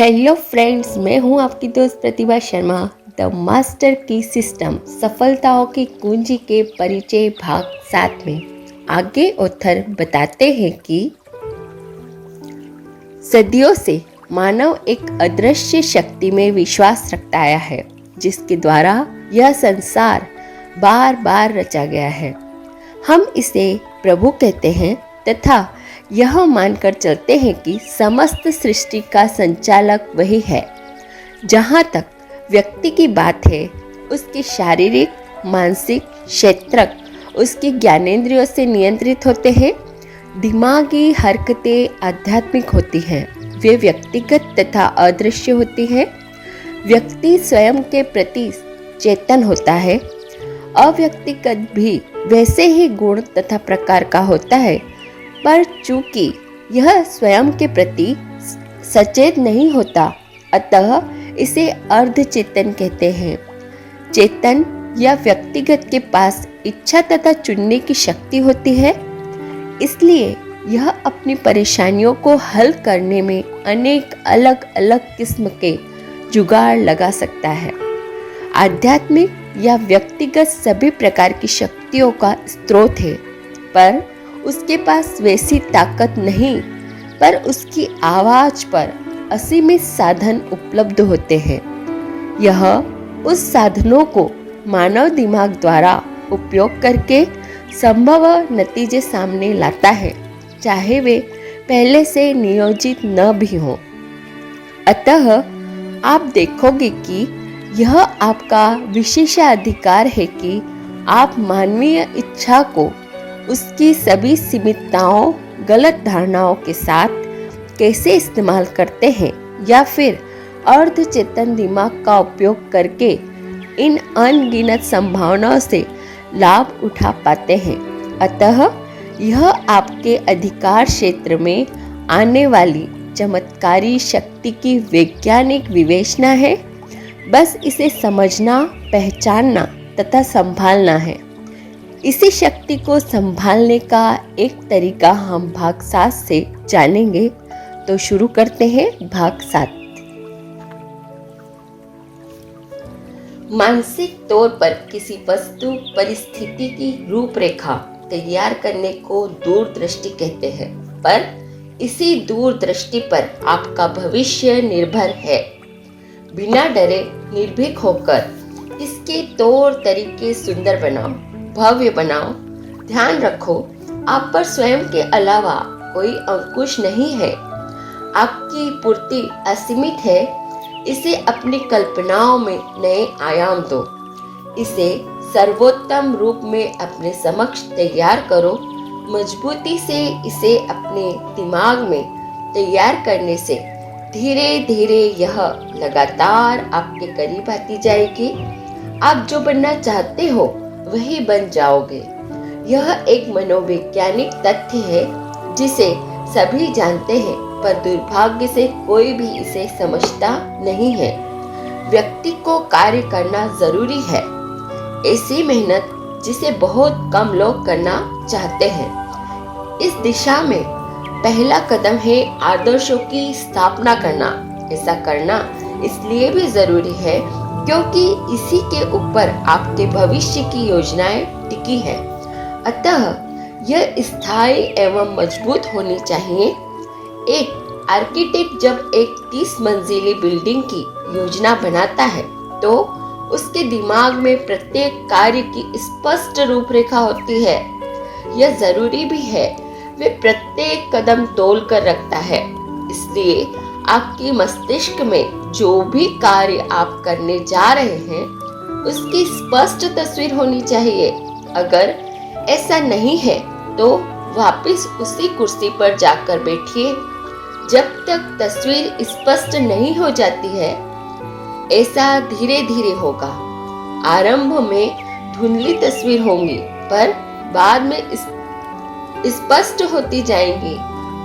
Hello friends, मैं हूं आपकी दोस्त प्रतिभा शर्मा। द मास्टर की सिस्टम सफलताओं की कुंजी के परिचय भाग 7 में आगे ऑथर बताते हैं कि सदियों से मानव एक अदृश्य शक्ति में विश्वास रखता आया है, जिसके द्वारा यह संसार बार बार रचा गया है। हम इसे प्रभु कहते हैं तथा यह मानकर चलते हैं कि समस्त सृष्टि का संचालक वही है। जहाँ तक व्यक्ति की बात है, उसकी शारीरिक, मानसिक क्षेत्रक उसकी ज्ञानेंद्रियों से नियंत्रित होते हैं। दिमागी हरकतें आध्यात्मिक होती हैं, वे व्यक्तिगत तथा अदृश्य होती हैं। व्यक्ति स्वयं के प्रति चेतन होता है, अव्यक्तिगत भी वैसे ही गुण तथा प्रकार का होता है, पर चूंकि यह स्वयं के प्रति सचेत नहीं होता, अतः इसे अर्धचेतन कहते हैं। चेतन या व्यक्तिगत के पास इच्छा तथा चुनने की शक्ति होती है, इसलिए यह अपनी परेशानियों को हल करने में अनेक अलग अलग किस्म के जुगाड़ लगा सकता है। आध्यात्मिक या व्यक्तिगत सभी प्रकार की शक्तियों का स्रोत है, पर उसके पास वैसी ताकत नहीं, पर उसकी आवाज पर असीमित साधन उपलब्ध होते हैं। यह उस साधनों को मानव दिमाग द्वारा उपयोग करके संभव नतीजे सामने लाता है, चाहे वे पहले से नियोजित न भी हों। अतः आप देखोगे कि यह आपका विशेषाधिकार है कि आप मानवीय इच्छा को उसकी सभी सीमितताओं, गलत धारणाओं के साथ कैसे इस्तेमाल करते हैं, या फिर अर्धचेतन दिमाग का उपयोग करके इन अनगिनत संभावनाओं से लाभ उठा पाते हैं। अतः यह आपके अधिकार क्षेत्र में आने वाली चमत्कारी शक्ति की वैज्ञानिक विवेचना है। बस इसे समझना, पहचानना तथा संभालना है। इसी शक्ति को संभालने का एक तरीका हम भाग 7 से जानेंगे। तो शुरू करते हैं भाग 7। मानसिक तौर पर किसी वस्तु परिस्थिति की रूपरेखा तैयार करने को दूरदृष्टि कहते हैं, पर इसी दूरदृष्टि पर आपका भविष्य निर्भर है। बिना डरे निर्भीक होकर इसके तौर तरीके सुंदर बनाओ, भव्य बनाओ। ध्यान रखो, आप पर स्वयं के अलावा कोई अंकुश नहीं है। आपकी पूर्ति असीमित है। इसे अपनी कल्पनाओं में नए आयाम दो। इसे सर्वोत्तम रूप में अपने समक्ष तैयार करो। मजबूती से इसे अपने दिमाग में तैयार करने से धीरे धीरे यह लगातार आपके करीब आती जाएगी। आप जो बनना चाहते हो वही बन जाओगे। यह एक मनोवैज्ञानिक तथ्य है जिसे सभी जानते हैं, पर दुर्भाग्य से कोई भी इसे समझता नहीं है। व्यक्ति को कार्य करना जरूरी है, ऐसी मेहनत जिसे बहुत कम लोग करना चाहते हैं। इस दिशा में पहला कदम है आदर्शों की स्थापना करना। ऐसा करना इसलिए भी जरूरी है क्योंकि इसी के ऊपर आपके भविष्य की योजनाएं टिकी है। अतः यह स्थायी एवं मजबूत होनी चाहिए। एक आर्किटेक्ट जब एक 30 मंजिली बिल्डिंग की योजना बनाता है, तो उसके दिमाग में प्रत्येक कार्य की स्पष्ट रूपरेखा होती है। यह जरूरी भी है, वे प्रत्येक कदम तोल कर रखता है। इसलिए आपकी मस्तिष्क में जो भी कार्य आप करने जा रहे हैं, उसकी स्पष्ट तस्वीर होनी चाहिए। अगर ऐसा नहीं है तो वापस उसी कुर्सी पर जाकर बैठिए जब तक तस्वीर स्पष्ट नहीं हो जाती है। ऐसा धीरे धीरे होगा। आरंभ में धुंधली तस्वीर होंगी, पर बाद में स्पष्ट होती जाएंगी।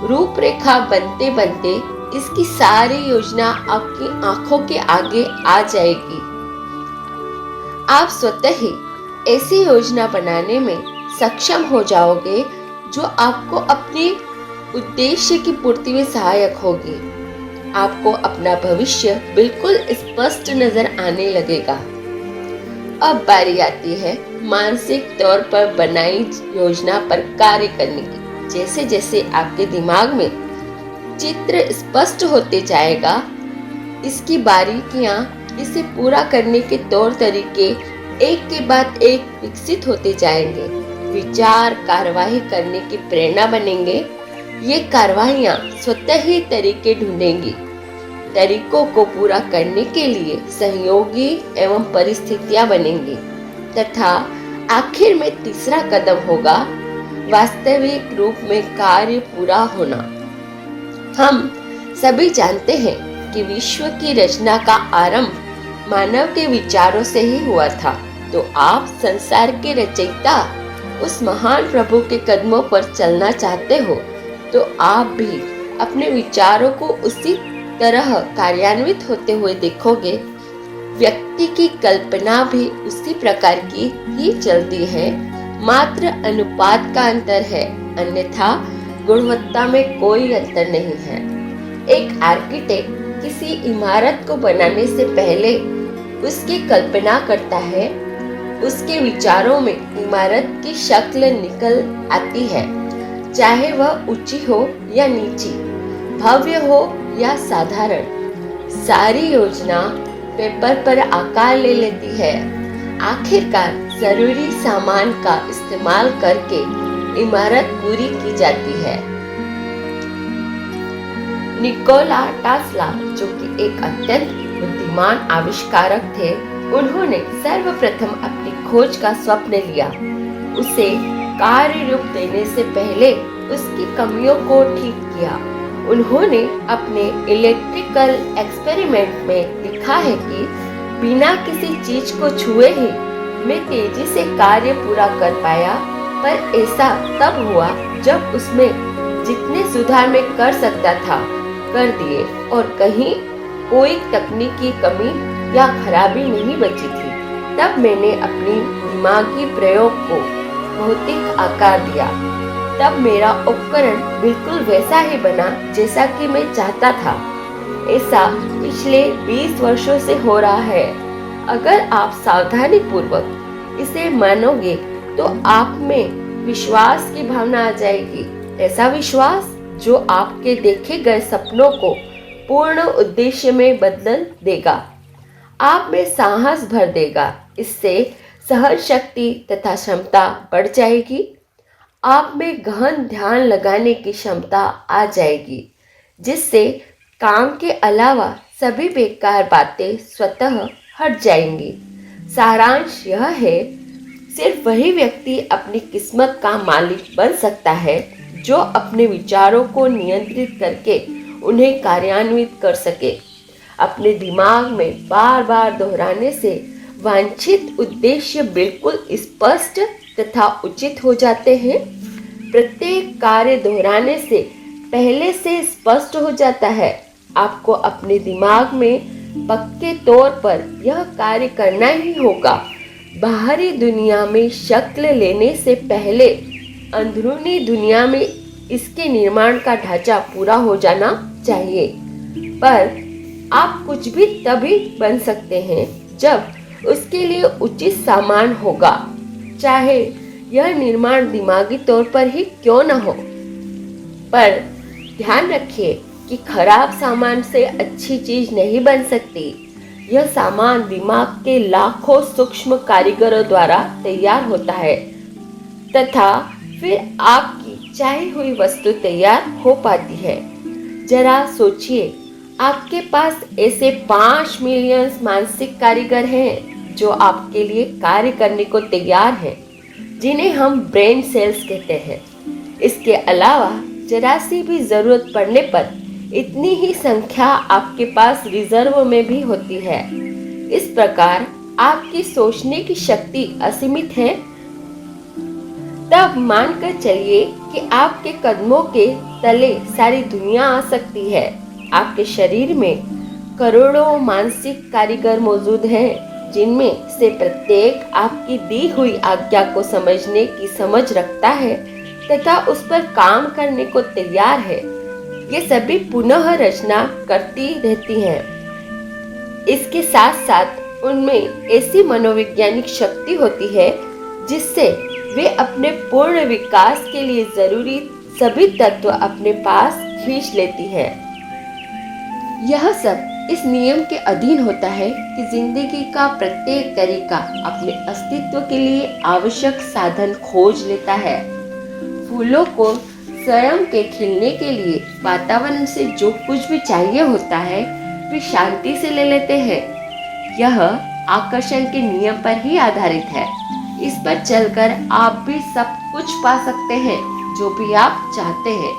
रूपरेखा बनते बनते इसकी सारी योजना आपकी आंखों के आगे आ जाएगी। आप स्वतः ही ऐसी योजना बनाने में सक्षम हो जाओगे जो आपको अपने उद्देश्य की पूर्ति में सहायक होगी। आपको अपना भविष्य बिल्कुल स्पष्ट नजर आने लगेगा। अब बारी आती है मानसिक तौर पर बनाई योजना पर कार्य करने की। जैसे जैसे आपके दिमाग में चित्र स्पष्ट होते जाएगा, इसकी बारीकियां, इसे पूरा करने के तौर तरीके एक के बाद एक विकसित होते जाएंगे। विचार कार्यवाही करने की प्रेरणा बनेंगे। ये कार्यवाहियां स्वतः ही तरीके ढूंढेंगी। तरीकों को पूरा करने के लिए सहयोगी एवं परिस्थितियां बनेंगी तथा आखिर में तीसरा कदम होगा वास्तविक रूप में कार्य पूरा होना। हम सभी जानते हैं कि विश्व की रचना का आरंभ मानव के विचारों से ही हुआ था। तो आप संसार के रचयिता उस महान प्रभु के कदमों पर चलना चाहते हो तो आप भी अपने विचारों को उसी तरह कार्यान्वित होते हुए देखोगे। व्यक्ति की कल्पना भी उसी प्रकार की ही चलती है, मात्र अनुपात का अंतर है, अन्यथा गुणवत्ता में कोई अंतर नहीं है। एक आर्किटेक्ट किसी इमारत को बनाने से पहले उसकी कल्पना करता है। उसके विचारों में इमारत की शक्ल निकल आती है, चाहे वह ऊंची हो या नीची, भव्य हो या साधारण। सारी योजना पेपर पर आकार ले लेती है। आखिरकार जरूरी सामान का इस्तेमाल करके इमारत पूरी की जाती है। निकोला टेस्ला, जो कि एक अत्यंत बुद्धिमान आविष्कारक थे, उन्होंने सर्वप्रथम अपनी खोज का स्वप्न लिया। उसे कार्य रूप देने से पहले उसकी कमियों को ठीक किया। उन्होंने अपने इलेक्ट्रिकल एक्सपेरिमेंट में लिखा है कि बिना किसी चीज को छुए ही मैं तेजी से कार्य पूरा कर पाया, पर ऐसा तब हुआ जब उसमें जितने सुधार मैं कर सकता था कर दिए और कहीं कोई तकनीकी कमी या खराबी नहीं बची थी। तब मैंने अपनी दिमागी प्रयोग को भौतिक आकार दिया। तब मेरा उपकरण बिल्कुल वैसा ही बना जैसा कि मैं चाहता था। ऐसा पिछले 20 वर्षों से हो रहा है। अगर आप सावधानी पूर्वक इसे मानोगे तो आप में विश्वास की भावना आ जाएगी। ऐसा विश्वास जो आपके देखे गए सपनों को पूर्ण उद्देश्य में बदल देगा, आप में साहस भर देगा। इससे सहन शक्ति तथा क्षमता बढ़ जाएगी। आप में गहन ध्यान लगाने की क्षमता आ जाएगी, जिससे काम के अलावा सभी बेकार बातें स्वतः हट जाएंगी। सारांश यह है, सिर्फ वही व्यक्ति अपनी किस्मत का मालिक बन सकता है जो अपने विचारों को नियंत्रित करके उन्हें कार्यान्वित कर सके। अपने दिमाग में बार बार दोहराने से वांछित उद्देश्य बिल्कुल स्पष्ट तथा उचित हो जाते हैं। प्रत्येक कार्य दोहराने से पहले से स्पष्ट हो जाता है। आपको अपने दिमाग में पक्के तौर पर यह कार्य करना ही होगा। बाहरी दुनिया में शक्ल लेने से पहले अंदरूनी दुनिया में इसके निर्माण का ढांचा पूरा हो जाना चाहिए। पर आप कुछ भी तभी बन सकते हैं जब उसके लिए उचित सामान होगा, चाहे यह निर्माण दिमागी तौर पर ही क्यों न हो। पर ध्यान रखिए कि खराब सामान से अच्छी चीज नहीं बन सकती। यह सामान दिमाग के लाखों सूक्ष्म कारीगरों द्वारा तैयार होता है तथा फिर आपकी चाही हुई वस्तु तैयार हो पाती है। जरा सोचिए, आपके पास ऐसे 5 मिलियन मानसिक कारीगर हैं जो आपके लिए कार्य करने को तैयार हैं, जिन्हें हम ब्रेन सेल्स कहते हैं। इसके अलावा जरा सी भी जरूरत पड़ने पर इतनी ही संख्या आपके पास रिजर्व में भी होती है। इस प्रकार आपकी सोचने की शक्ति असीमित है। तब मानकर चलिए कि आपके कदमों के तले सारी दुनिया आ सकती है। आपके शरीर में करोड़ों मानसिक कारीगर मौजूद हैं, जिनमें से प्रत्येक आपकी दी हुई आज्ञा को समझने की समझ रखता है तथा उस पर काम करने को तैयार है। ये सभी पुनः रचना करती रहती हैं। इसके साथ साथ उनमें ऐसी मनोवैज्ञानिक शक्ति होती है जिससे वे अपने पूर्ण विकास के लिए जरूरी सभी तत्व अपने पास खींच लेती है। यह सब इस नियम के अधीन होता है कि जिंदगी का प्रत्येक तरीका अपने अस्तित्व के लिए आवश्यक साधन खोज लेता है। फूलों को स्वयं के खिलने के लिए वातावरण से जो कुछ भी चाहिए होता है वे शांति से ले लेते हैं। यह आकर्षण के नियम पर ही आधारित है। इस पर चलकर आप भी सब कुछ पा सकते हैं जो भी आप चाहते हैं।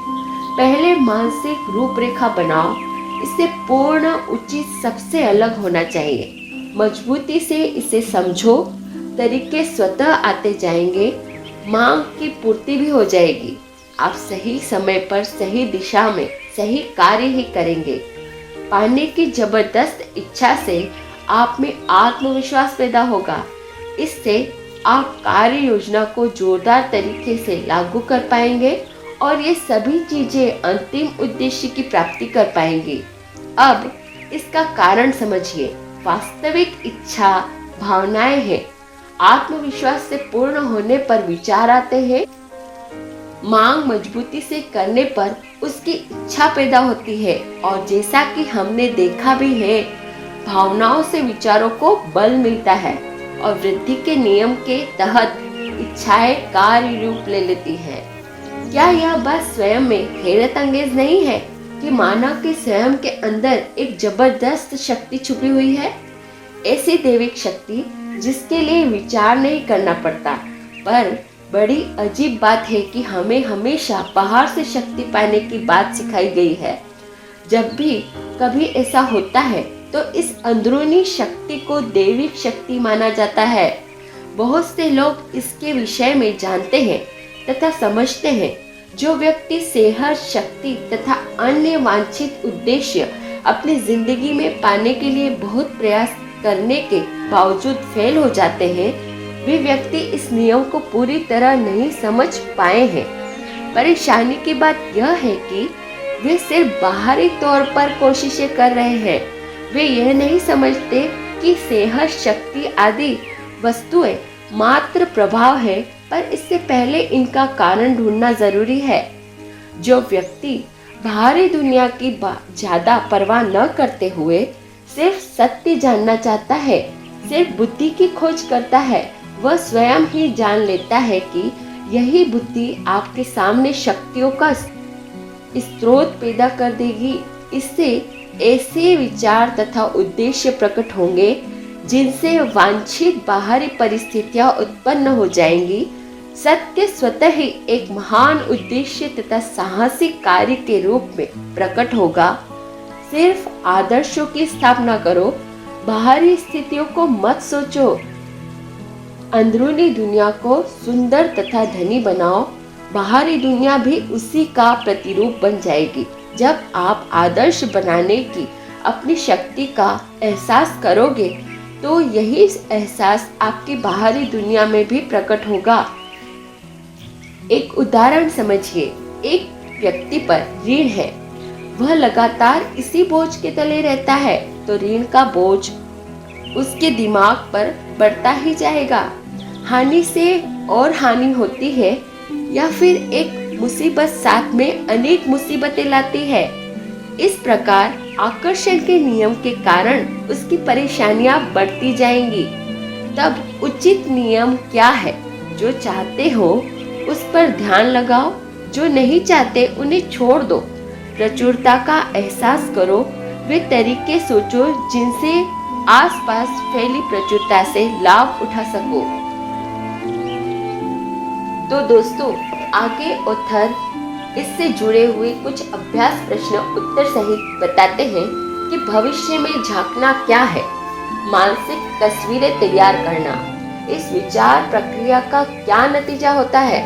पहले मानसिक रूपरेखा बनाओ, इससे पूर्ण उचित सबसे अलग होना चाहिए। मजबूती से इसे समझो, तरीके स्वतः आते जाएंगे, मांग की पूर्ति भी हो जाएगी। आप सही समय पर सही दिशा में सही कार्य ही करेंगे। पाने की जबरदस्त इच्छा से आप में आत्मविश्वास पैदा होगा। इससे आप कार्य योजना को जोरदार तरीके से लागू कर पाएंगे और ये सभी चीजें अंतिम उद्देश्य की प्राप्ति कर पाएंगी। अब इसका कारण समझिए। वास्तविक इच्छा भावनाएं हैं। आत्मविश्वास से पूर्ण होने पर विचार आते हैं। मांग मजबूती से करने पर उसकी इच्छा पैदा होती है और जैसा कि हमने देखा भी है, भावनाओं से विचारों को बल मिलता है और वृद्धि के नियम के तहत इच्छाएं कार्य रूप ले लेती है। क्या यह बात स्वयं में हैरत अंगेज नहीं है कि मानव के स्वयं के अंदर एक जबरदस्त शक्ति छुपी हुई है? ऐसी दैविक शक्ति जिसके लिए विचार नहीं करना पड़ता। पर बड़ी अजीब बात है कि हमें हमेशा बाहर से शक्ति पाने की बात सिखाई गई है। जब भी कभी ऐसा होता है तो इस अंदरूनी शक्ति को दैविक शक्ति माना जाता है। बहुत से लोग इसके विषय में जानते हैं तथा समझते हैं। जो व्यक्ति सेहत, शक्ति तथा अन्य वांछित उद्देश्य अपनी जिंदगी में पाने के लिए बहुत प्रयास करने के बावजूद फेल हो जाते हैं, वे व्यक्ति इस नियम को पूरी तरह नहीं समझ पाए हैं। परेशानी की बात यह है कि वे सिर्फ बाहरी तौर पर कोशिशें कर रहे हैं। वे यह नहीं समझते कि सेहत, शक्ति आदि वस्तुएं मात्र प्रभाव है, पर इससे पहले इनका कारण ढूंढना जरूरी है। जो व्यक्ति बाहरी दुनिया की ज्यादा परवाह न करते हुए सिर्फ सत्य जानना चाहता है, सिर्फ बुद्धि की खोज करता है, वह स्वयं ही जान लेता है कि यही बुद्धि आपके सामने शक्तियों का स्रोत पैदा कर देगी। इससे ऐसे विचार तथा उद्देश्य प्रकट होंगे जिनसे वांछित बाहरी परिस्थितियां उत्पन्न हो जाएंगी। सत्य स्वतः ही एक महान उद्देश्य तथा साहसिक कार्य के रूप में प्रकट होगा। सिर्फ आदर्शों की स्थापना करो, बाहरी स्थितियों को मत सोचो। अंदरूनी दुनिया को सुंदर तथा धनी बनाओ, बाहरी दुनिया भी उसी का प्रतिरूप बन जाएगी। जब आप आदर्श बनाने की अपनी शक्ति का एहसास करोगे तो यही एहसास आपकी बाहरी दुनिया में भी प्रकट होगा। एक उदाहरण समझिए। एक व्यक्ति पर ऋण है, वह लगातार इसी बोझ के तले रहता है तो ऋण का बोझ उसके दिमाग पर बढ़ता ही जाएगा। हानि से और हानि होती है या फिर एक मुसीबत साथ में अनेक मुसीबतें लाती है। इस प्रकार आकर्षण के नियम के कारण उसकी परेशानियां बढ़ती जाएंगी। तब उचित नियम क्या है? जो चाहते हो उस पर ध्यान लगाओ, जो नहीं चाहते उन्हें छोड़ दो। प्रचुरता का एहसास करो, वे तरीके सोचो जिनसे आसपास फैली प्रचुरता से लाभ उठा सको। तो दोस्तों, आगे ऑथर इससे जुड़े हुए कुछ अभ्यास प्रश्न उत्तर सहित बताते हैं कि भविष्य में झांकना क्या है। मानसिक तस्वीरें तैयार करना, इस विचार प्रक्रिया का क्या नतीजा होता है?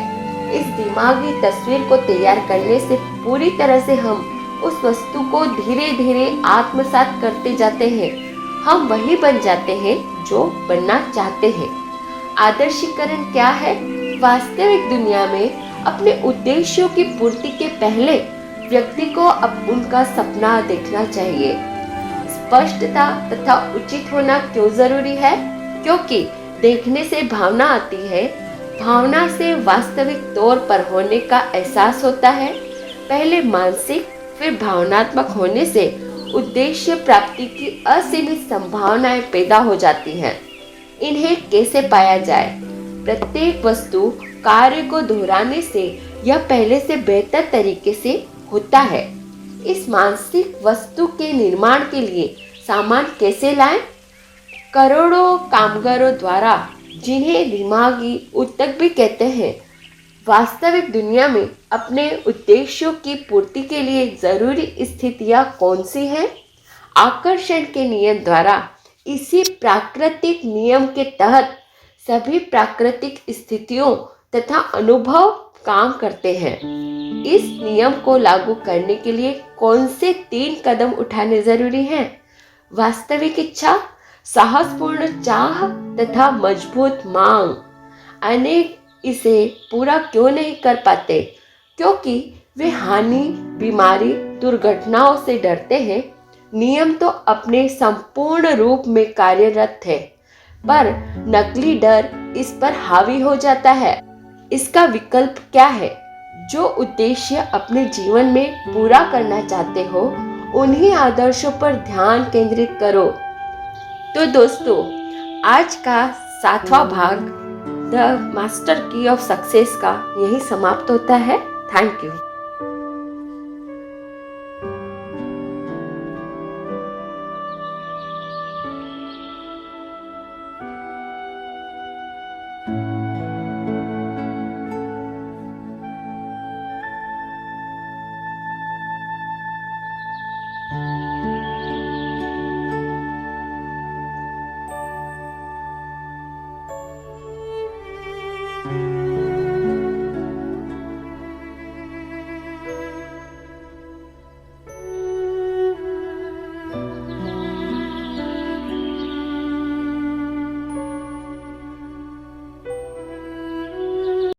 इस दिमागी तस्वीर को तैयार करने से पूरी तरह से हम उस वस्तु को धीरे धीरे आत्मसात करते जाते हैं। हम वही बन जाते हैं जो बनना चाहते हैं। आदर्शीकरण क्या है? वास्तविक दुनिया में अपने उद्देश्यों की पूर्ति के पहले व्यक्ति को अब उनका सपना देखना चाहिए। स्पष्टता तथा उचित होना क्यों जरूरी है? क्योंकि देखने से भावना आती है, भावना से वास्तविक तौर पर होने का एहसास होता है। पहले मानसिक फिर भावनात्मक होने से उद्देश्य प्राप्ति की असीमित संभावनाएं पैदा हो जाती हैं। इन्हें कैसे पाया जाए? प्रत्येक वस्तु कार्य को दोहराने से यह पहले से बेहतर तरीके से होता है। इस मानसिक वस्तु के निर्माण के लिए सामान कैसे लाएं? करोड़ों कामगारों द्वारा, जिन्हें दिमागी ऊतक भी कहते हैं, वास्तविक दुनिया में अपने उद्देश्यों की पूर्ति के लिए जरूरी स्थितियां कौन सी हैं? आकर्षण के नियम द्वारा इसी प्राकृतिक नियम के तहत सभी प्राकृतिक स्थितियों तथा अनुभव काम करते हैं। इस नियम को लागू करने के लिए कौन से 3 कदम उठाने जरूरी हैं? वास्तविक इच्छा, साहसपूर्ण चाह तथा मजबूत मांग। अनेक इसे पूरा क्यों नहीं कर पाते? क्योंकि वे हानि, बीमारी, दुर्घटनाओं से डरते हैं। नियम तो अपने संपूर्ण रूप में कार्यरत है, पर नकली डर इस पर हावी हो जाता है। इसका विकल्प क्या है? जो उद्देश्य अपने जीवन में पूरा करना चाहते हो, उन्हीं आदर्शों पर ध्यान केंद्रित करो। तो दोस्तों, आज का 7वां भाग द मास्टर की ऑफ सक्सेस का यही समाप्त होता है। Thank you.